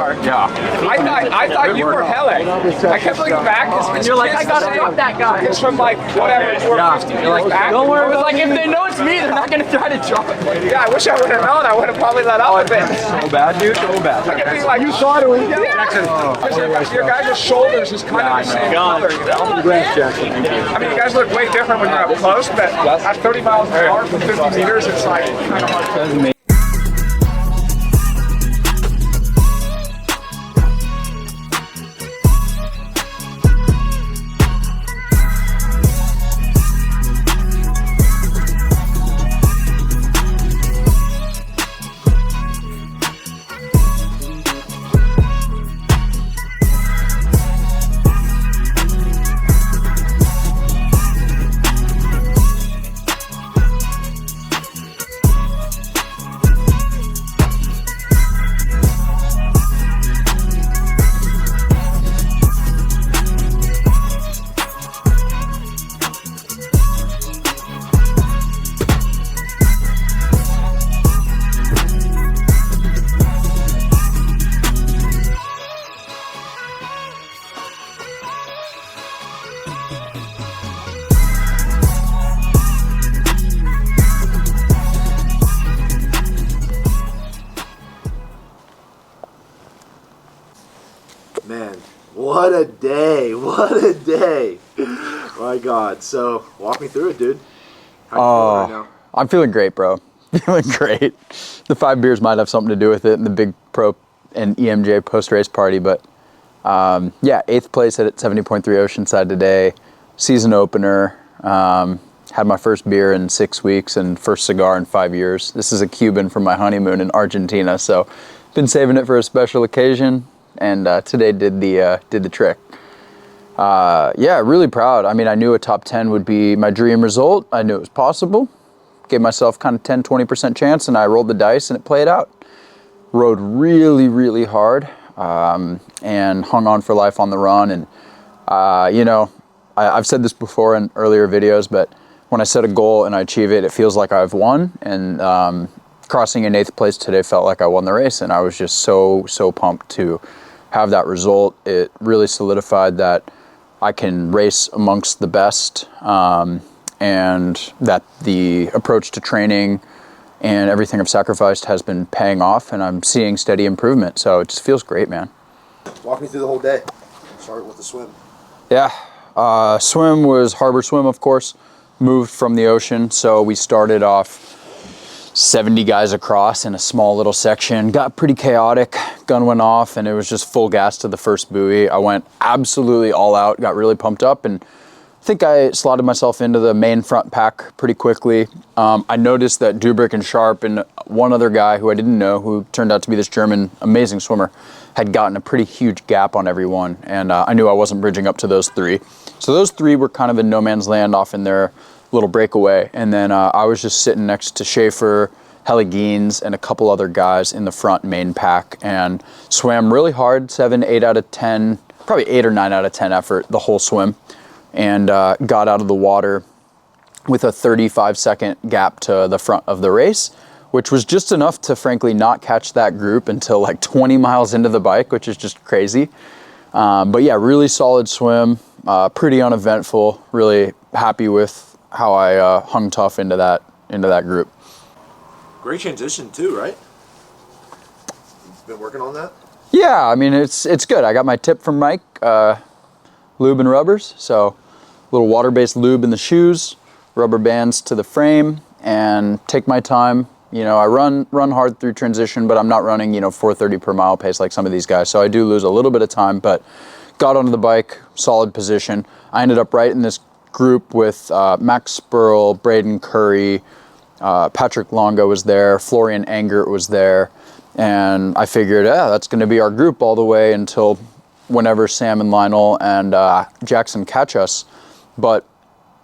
are. Yeah. I thought you were Helen. I kept looking back. And you're like, I gotta drop that guy. It's from like whatever, 450 meters back. Don't worry. It was like, if they know it's me, they're not gonna try to drop it. Yeah, I wish I would have known. I would have probably let up a bit. So bad, dude. So bad. Look at me like, you saw it. Your guys' shoulders is kind of the same color, you know? Congrats, Jackson. Thank you. I mean, you guys look way different when you're up close, but at 30 miles an hour for 50 meters, it's like kind of hard to That's amazing. Man, what a day. What a day. My God. So, walk me through it, dude. How you feeling right now? I'm feeling great, bro. Feeling great. The 5 beers might have something to do with it and the big pro and EMJ post-race party, but yeah, 8th place at 70.3 Oceanside today. Season opener. Had my first beer in 6 weeks and first cigar in 5 years. This is a Cuban from my honeymoon in Argentina, so been saving it for a special occasion, and today did the trick. Yeah, really proud. I mean, I knew a top 10 would be my dream result. I knew it was possible. Gave myself kind of 10-20% chance, and I rolled the dice and it played out. Rode really, really hard, and hung on for life on the run. And you know, I've said this before in earlier videos, but when I set a goal and I achieve it, it feels like I've won. And crossing in 8th place today felt like I won the race, and I was just so pumped to have that result. It really solidified that I can race amongst the best, and that the approach to training and everything I've sacrificed has been paying off, and I'm seeing steady improvement. So it just feels great, man. Walk me through the whole day. Start with the swim. Yeah, swim was harbor swim, of course. Moved from the ocean, so we started off 70 guys across in a small little section. Got pretty chaotic. Gun went off and it was just full gas to the first buoy. I went absolutely all out, got really pumped up, and I think I slotted myself into the main front pack pretty quickly. I noticed that Dubrick and Sharp and one other guy who I didn't know, who turned out to be this German amazing swimmer, had gotten a pretty huge gap on everyone, and I knew I wasn't bridging up to those 3. So those 3 were kind of in no man's land off in their little breakaway, and then I was just sitting next to Schaefer, Helly Geens, and a couple other guys in the front main pack, and swam really hard, 7, 8 out of 10, probably 8 or 9 out of 10 effort the whole swim, and got out of the water with a 35-second gap to the front of the race, which was just enough to frankly not catch that group until like 20 miles into the bike, which is just crazy. But yeah, really solid swim, pretty uneventful, really happy with how I hung tough into that group. Great transition too, right? You've been working on that? Yeah, I mean, it's good. I got my tip from Mike, lube and rubbers. So a little water-based lube in the shoes, rubber bands to the frame, and take my time. You know, I run hard through transition, but I'm not running, 4:30 per mile pace like some of these guys. So I do lose a little bit of time, but got onto the bike, solid position. I ended up right in this group with Max Sperl, Braden Curry, Patrick Longo was there, Florian Engert was there, and I figured, that's going to be our group all the way until whenever Sam and Lionel and Jackson catch us. But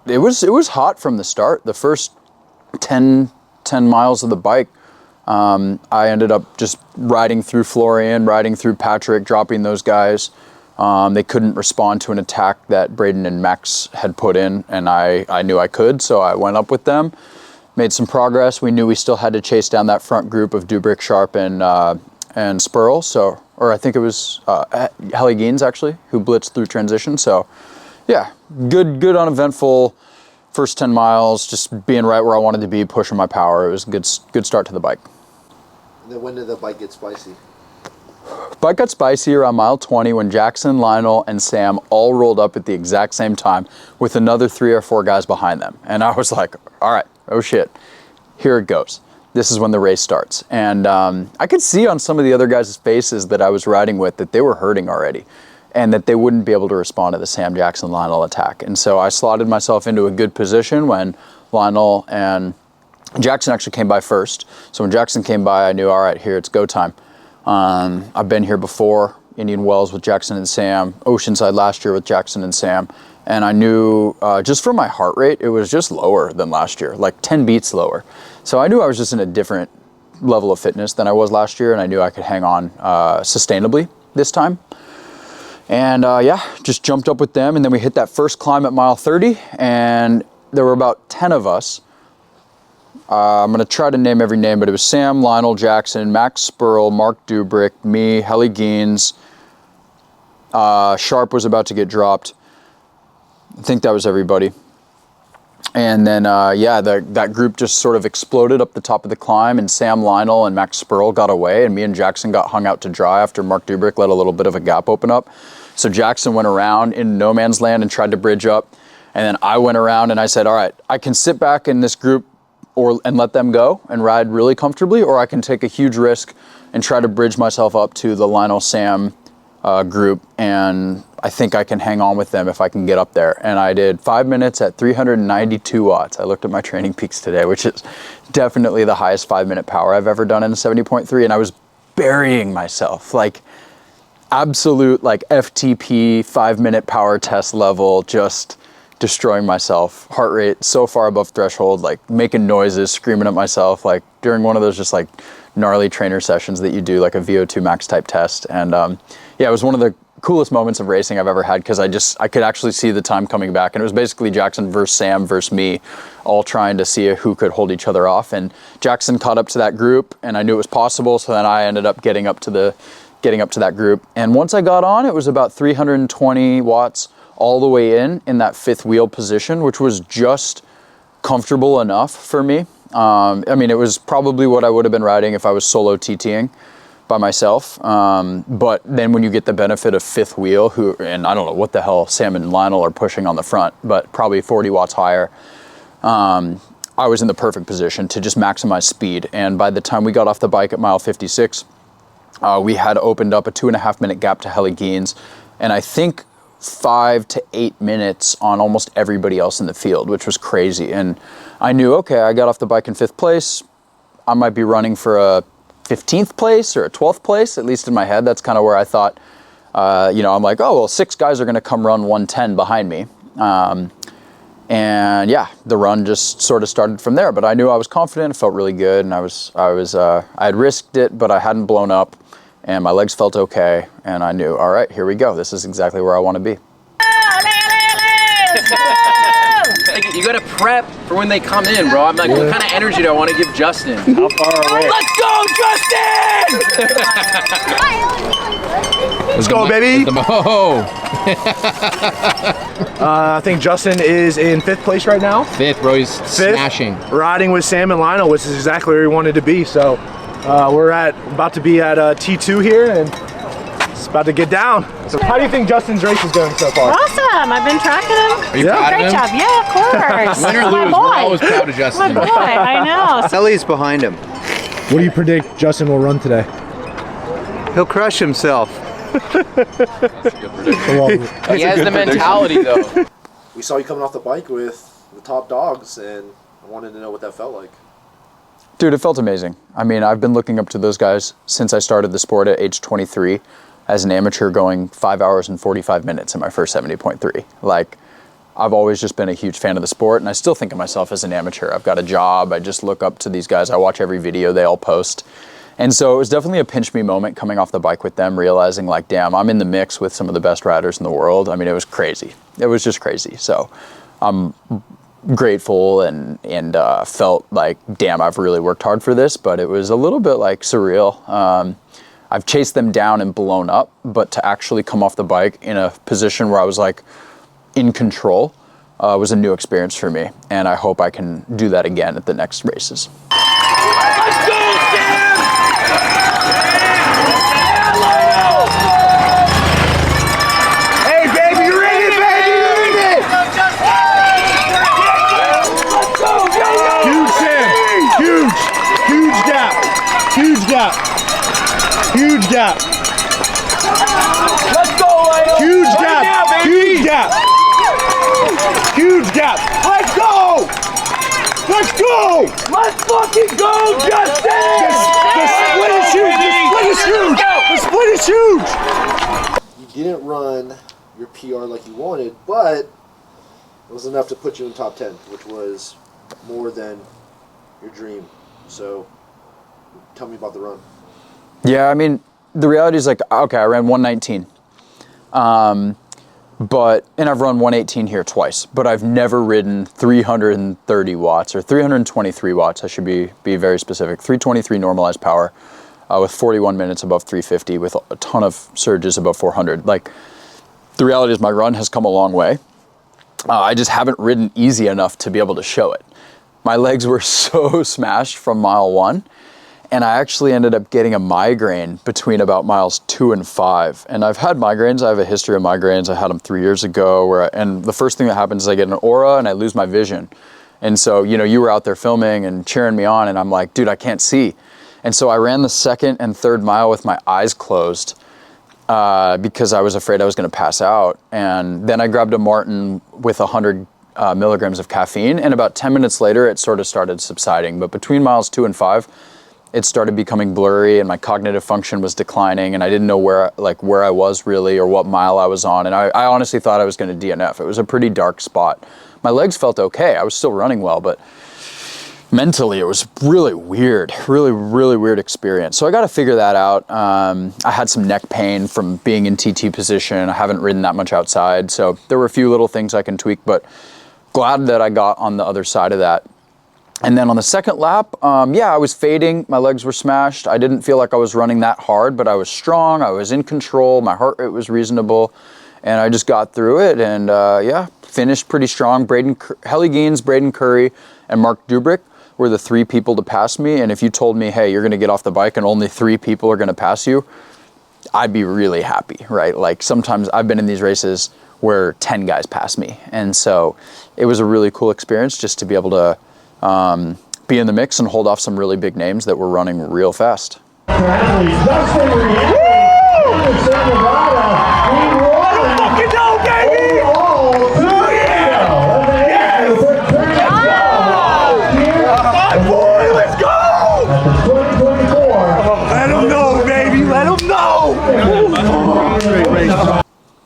it was hot from the start. The first 10 miles of the bike, I ended up just riding through Florian, riding through Patrick, dropping those guys. They couldn't respond to an attack that Braden and Max had put in, and I knew I could, so I went up with them, made some progress. We knew we still had to chase down that front group of Dubrick, Sharp, and and Sperl, or I think it was Helly actually, who blitzed through transition. So yeah, good uneventful first 10 miles, just being right where I wanted to be, pushing my power. It was a good start to the bike. And then when did the bike get spicy? Bike got spicy around mile 20 when Jackson, Lionel, and Sam all rolled up at the exact same time with another 3 or 4 guys behind them. And I was like, all right, oh shit, here it goes. This is when the race starts. And I could see on some of the other guys' faces that I was riding with that they were hurting already and that they wouldn't be able to respond to the Sam, Jackson, Lionel attack. And so I slotted myself into a good position when Lionel and Jackson actually came by first. So when Jackson came by, I knew, all right, here, it's go time. I've been here before, Indian Wells with Jackson and Sam, Oceanside last year with Jackson and Sam, and I knew just from my heart rate, it was just lower than last year, like 10 beats lower. So I knew I was just in a different level of fitness than I was last year, and I knew I could hang on sustainably this time. And yeah, just jumped up with them, and then we hit that first climb at mile 30, and there were about 10 of us. I'm going to try to name every name, but it was Sam, Lionel, Jackson, Max Sperl, Mark Dubrick, me, Helly Sharp was about to get dropped. I think that was everybody. And then, yeah, that group just sort of exploded up the top of the climb, and Sam, Lionel, and Max Sperl got away, and me and Jackson got hung out to dry after Mark Dubrick let a little bit of a gap open up. So Jackson went around in no man's land and tried to bridge up, and then I went around and I said, all right, I can sit back in this group and let them go and ride really comfortably, or I can take a huge risk and try to bridge myself up to the Lionel Sam group, and I think I can hang on with them if I can get up there. And I did 5 minutes at 392 watts. I looked at my training peaks today, which is definitely the highest 5-minute power I've ever done in a 70.3, and I was burying myself, like absolute like FTP 5-minute power test level, just destroying myself, heart rate so far above threshold, like making noises, screaming at myself, like during one of those just like gnarly trainer sessions that you do, like a VO2 max type test. And yeah, it was one of the coolest moments of racing I've ever had, because I could actually see the time coming back, and it was basically Jackson versus Sam versus me, all trying to see who could hold each other off. And Jackson caught up to that group, and I knew it was possible, so then I ended up getting up to that group. And once I got on, it was about 320 watts all the way in that 5th wheel position, which was just comfortable enough for me. I mean, it was probably what I would have been riding if I was solo TTing by myself. But then when you get the benefit of 5th wheel, and I don't know what the hell Sam and Lionel are pushing on the front, but probably 40 watts higher, I was in the perfect position to just maximize speed. And by the time we got off the bike at mile 56, we had opened up a 2.5 minute gap to Helly and I think 5 to 8 minutes on almost everybody else in the field, which was crazy. And I knew, okay, I got off the bike in 5th place. I might be running for a 15th place or a 12th place, at least in my head. That's kind of where I thought, you know, I'm like, oh, well, 6 guys are going to come run 110 behind me. And yeah, the run just sort of started from there. But I knew I was confident. It felt really good, and I had risked it, but I hadn't blown up. And my legs felt okay, and I knew, all right, here we go. This is exactly where I want to be. You gotta prep for when they come in, bro. I'm like, what kind of energy do I want to give Justin? How far away? Let's go, Justin! Let's go, baby. I think Justin is in 5th place right now. 5th, bro. He's smashing. Riding with Sam and Lionel, which is exactly where he wanted to be. So we're about to be at T2 here, and it's about to get down. So how do you think Justin's race is going so far? Awesome. I've been tracking him. Are you proud of Great him? job. Yeah, of course. Win or My lose, boy. we're always proud of Justin. My boy. I know. Ellie's behind him. What do you predict Justin will run today? He'll crush himself. He has the mentality, though. We saw you coming off the bike with the top dogs, and I wanted to know what that felt like. Dude, it felt amazing. I mean, I've been looking up to those guys since I started the sport at age 23 as an amateur, going 5 hours and 45 minutes in my first 70.3. Like, I've always just been a huge fan of the sport, and I still think of myself as an amateur. I've got a job. I just look up to these guys. I watch every video they all post. And so it was definitely a pinch me moment coming off the bike with them, realizing like, damn, I'm in the mix with some of the best riders in the world. I mean, it was crazy. It was just crazy. So I'm grateful and felt like, damn, I've really worked hard for this, but it was a little bit like surreal. I've chased them down and blown up, but to actually come off the bike in a position where I was like in control was a new experience for me. And I hope I can do that again at the next races. Let's go, Sam! Hey, baby, you're in it, baby, you're in it! Huge, Sam, huge gap, huge gap, huge gap. Let's go, Lionel! Huge Right gap, now, baby. huge gap, huge gap. Let's go! Let's go! Let's fucking go, Justin! The split is huge! The split is huge! The split is huge! You didn't run your PR like you wanted, but it was enough to put you in top 10, which was more than your dream. So, tell me about the run. Yeah, I mean, the reality is like, okay, I ran 119. And I've run 118 here twice, but I've never ridden 330 watts or 323 watts. I should be very specific. 323 normalized power with 41 minutes above 350 with a ton of surges above 400. Like, the reality is my run has come a long way. I just haven't ridden easy enough to be able to show it. My legs were so smashed from mile 1. And I actually ended up getting a migraine between about miles 2 and 5. And I've had migraines. I have a history of migraines. I had them 3 years ago. And the first thing that happens is I get an aura and I lose my vision. And so, you know, you were out there filming and cheering me on, and I'm like, dude, I can't see. And so I ran the second and third mile with my eyes closed because I was afraid I was going to pass out. And then I grabbed a Martin with 100 milligrams of caffeine. And about 10 minutes later, it sort of started subsiding. But between miles 2 and 5, it started becoming blurry and my cognitive function was declining, and I didn't know where I was really or what mile I was on. And I honestly thought I was going to DNF. It was a pretty dark spot. My legs felt okay. I was still running well, but mentally it was really weird, really weird experience. So I got to figure that out. I had some neck pain from being in TT position. I haven't ridden that much outside. So there were a few little things I can tweak, but glad that I got on the other side of that. And then on the second lap, I was fading. My legs were smashed. I didn't feel like I was running that hard, but I was strong. I was in control. My heart rate was reasonable. And I just got through it and, finished pretty strong. Helly Geens, Braden Curry, and Mark Dubrick were the 3 people to pass me. And if you told me, hey, you're going to get off the bike and only 3 people are going to pass you, I'd be really happy, right? Like sometimes I've been in these races where 10 guys pass me. And so it was a really cool experience just to be able to be in the mix and hold off some really big names that were running real fast.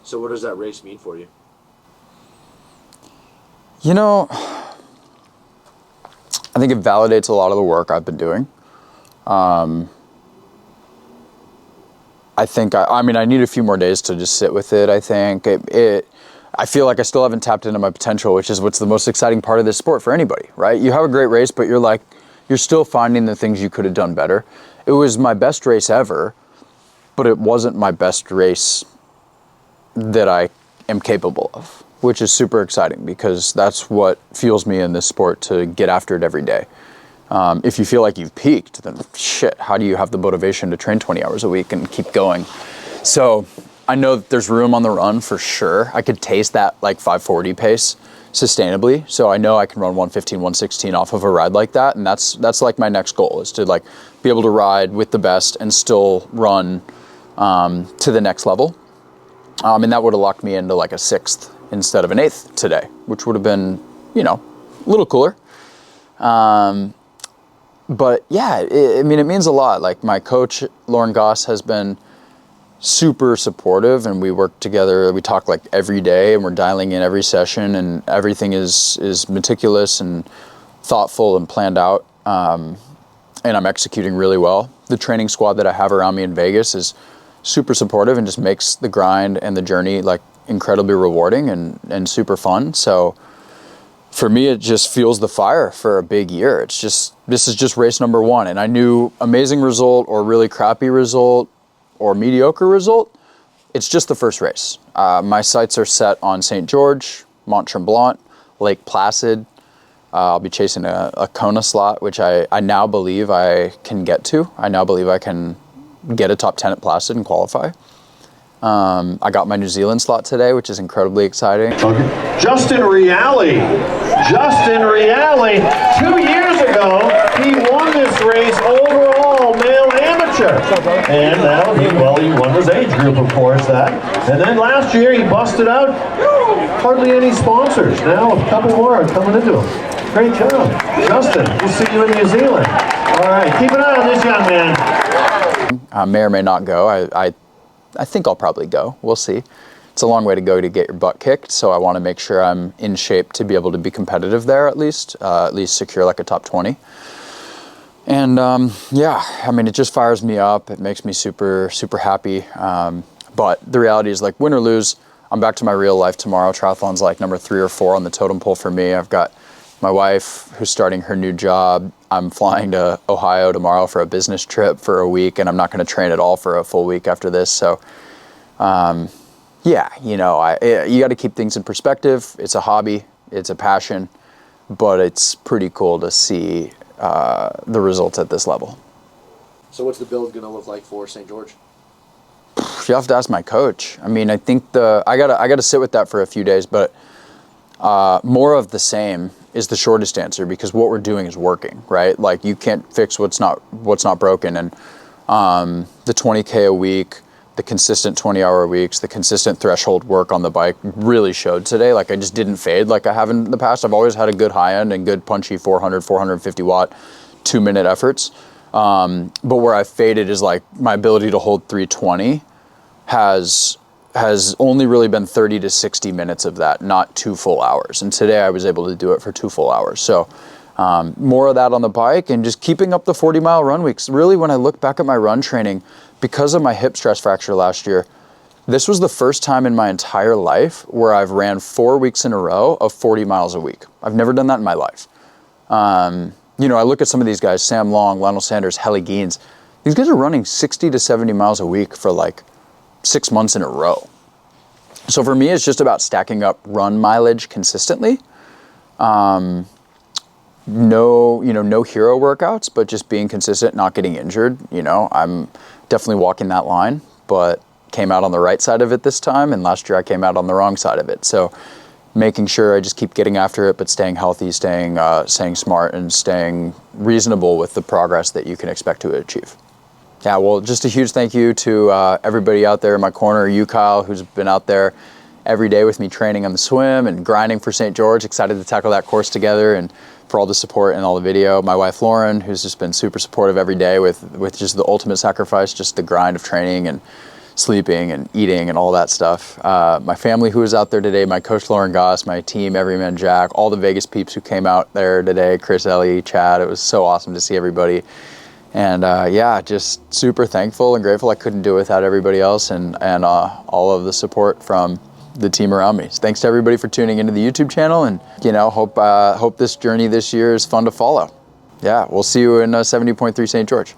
So what does that race mean for you? You know, I think it validates a lot of the work I've been doing. I think, I need a few more days to just sit with it. I think I feel like I still haven't tapped into my potential, which is what's the most exciting part of this sport for anybody, right? You have a great race, but you're still finding the things you could have done better. It was my best race ever, but it wasn't my best race that I am capable of, which is super exciting because that's what fuels me in this sport to get after it every day. If you feel like you've peaked, then shit, how do you have the motivation to train 20 hours a week and keep going? So I know that there's room on the run for sure. I could taste that like 540 pace sustainably. So I know I can run 115, 116 off of a ride like that. And that's like my next goal is to like be able to ride with the best and still run to the next level. And that would have locked me into like a 6th instead of an 8th today, which would have been, a little cooler. But yeah, it means a lot. Like my coach, Lauren Goss, has been super supportive and we work together. We talk like every day and we're dialing in every session and everything is meticulous and thoughtful and planned out. And I'm executing really well. The training squad that I have around me in Vegas is super supportive and just makes the grind and the journey like incredibly rewarding and super fun. So for me, it just fuels the fire for a big year. This is just race number 1. And I knew amazing result or really crappy result or mediocre result, it's just the first race. My sights are set on St. George, Mont Tremblant, Lake Placid. I'll be chasing a Kona slot, which I now believe I can get to. I now believe I can get a top 10 at Placid and qualify. I got my New Zealand slot today, which is incredibly exciting. Justin Reale. 2 years ago, he won this race overall male amateur. And now he won his age group, of course, that. And then last year he busted out hardly any sponsors. Now a couple more are coming into him. Great job. Justin, we'll see you in New Zealand. All right, keep an eye on this young man. I may or may not go. I think I'll probably go. We'll see. It's a long way to go to get your butt kicked, so I want to make sure I'm in shape to be able to be competitive there at least secure like a top 20. And yeah, I mean, it just fires me up. It makes me super, super happy. But the reality is, like, win or lose, I'm back to my real life tomorrow. Triathlon's like number 3 or 4 on the totem pole for me. I've got my wife who's starting her new job. I'm flying to Ohio tomorrow for a business trip for a week, and I'm not going to train at all for a full week after this. So, yeah, you know, you got to keep things in perspective. It's a hobby, it's a passion, but it's pretty cool to see the results at this level. So what's the build going to look like for St. George? You have to ask my coach. I mean, I think I gotta sit with that for a few days, but more of the same is the shortest answer, because what we're doing is working, right? Like, you can't fix what's not broken. And the 20K a week, the consistent 20-hour weeks, the consistent threshold work on the bike really showed today. Like, I just didn't fade like I have in the past. I've always had a good high end and good punchy 400, 450 watt 2-minute efforts. But where I faded is, like, my ability to hold 320 has only really been 30 to 60 minutes of that, not 2 full hours. And today I was able to do it for 2 full hours. So more of that on the bike and just keeping up the 40-mile run weeks. Really, when I look back at my run training, because of my hip stress fracture last year, this was the first time in my entire life where I've ran 4 weeks in a row of 40 miles a week. I've never done that in my life. You know, I look at some of these guys, Sam Long, Lionel Sanders, Helly Geens. These guys are running 60 to 70 miles a week for like 6 months in a row. So for me, it's just about stacking up run mileage consistently. No hero workouts, but just being consistent, not getting injured. You know, I'm definitely walking that line, but came out on the right side of it this time. And last year I came out on the wrong side of it. So making sure I just keep getting after it, but staying healthy, staying smart, and staying reasonable with the progress that you can expect to achieve. Yeah, well, just a huge thank you to everybody out there in my corner. You, Kyle, who's been out there every day with me training on the swim and grinding for St. George. Excited to tackle that course together, and for all the support and all the video. My wife, Lauren, who's just been super supportive every day with just the ultimate sacrifice, just the grind of training and sleeping and eating and all that stuff. My family who was out there today, my coach, Lauren Goss, my team, Everyman Jack, all the Vegas peeps who came out there today, Chris, Ellie, Chad. It was so awesome to see everybody. And yeah, just super thankful and grateful. I couldn't do it without everybody else and all of the support from the team around me. So thanks to everybody for tuning into the YouTube channel, and hope this journey this year is fun to follow. Yeah, we'll see you in 70.3 St. George.